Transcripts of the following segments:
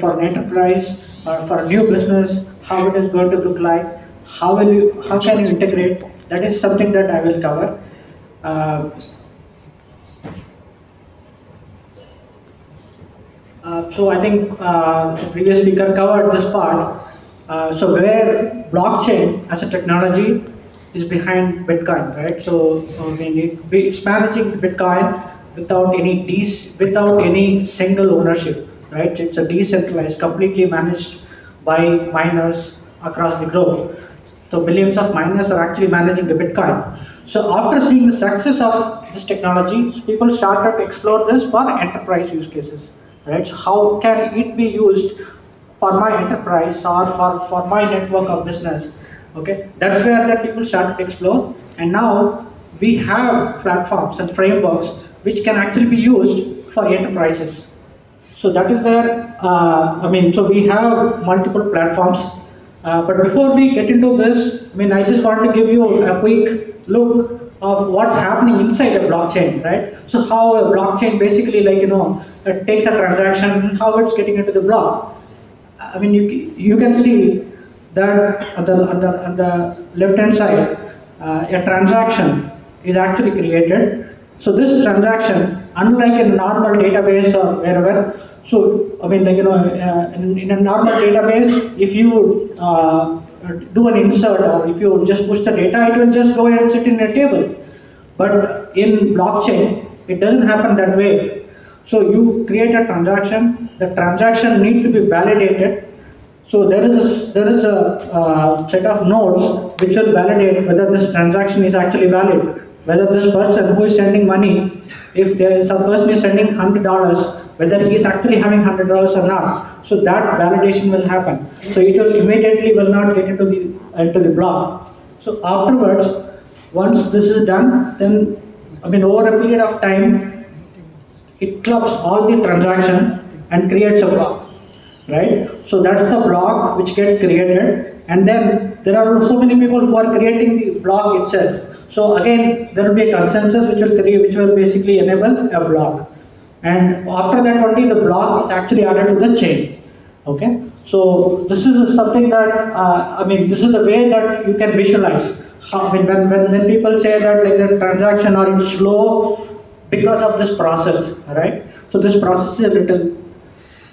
for an enterprise or for a new business, how it is going to look like, how can you integrate? That is something that I will cover. Uh, so I think the previous speaker covered this part. So where blockchain as a technology is behind Bitcoin, right? So I mean, it's managing Bitcoin without any single ownership, right? It's a decentralized, completely managed by miners across the globe. So billions of miners are actually managing the Bitcoin. So after seeing the success of this technology, people started to explore this for enterprise use cases, right? So how can it be used for my enterprise or for my network of business? Okay, that's where the people started to explore, and now we have platforms and frameworks which can actually be used for enterprises. So that is where, so we have multiple platforms. But before we get into this, I just want to give you a quick look of what's happening inside a blockchain, right? So how a blockchain basically, it takes a transaction, how it's getting into the block. You can see that on the left hand side, a transaction is actually created. So this transaction, unlike in a normal database or wherever, so in a normal database, if you do an insert or if you just push the data, it will just go and sit in a table. But in blockchain, it doesn't happen that way. So you create a transaction. The transaction needs to be validated. So there is a set of nodes which will validate whether this transaction is actually valid, whether this person who is sending money, if there is some person is sending $100, whether he is actually having $100 or not. So that validation will happen. So it will immediately will not get into the block. So afterwards, once this is done, then over a period of time, it clubs all the transaction and creates a block, right? So that's the block which gets created, and then there are so many people who are creating the block itself. So again, there will be a consensus which will basically enable a block, and after that only the block is actually added to the chain. Okay, so this is something that this is the way that you can visualize. When people say that like the transaction or it's slow because of this process, right? So this process is a little,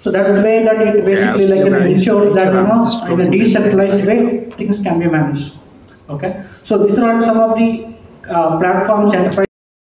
so that's the way that it basically ensures that in a decentralized way things can be managed. Okay, so these are some of the platforms enterprise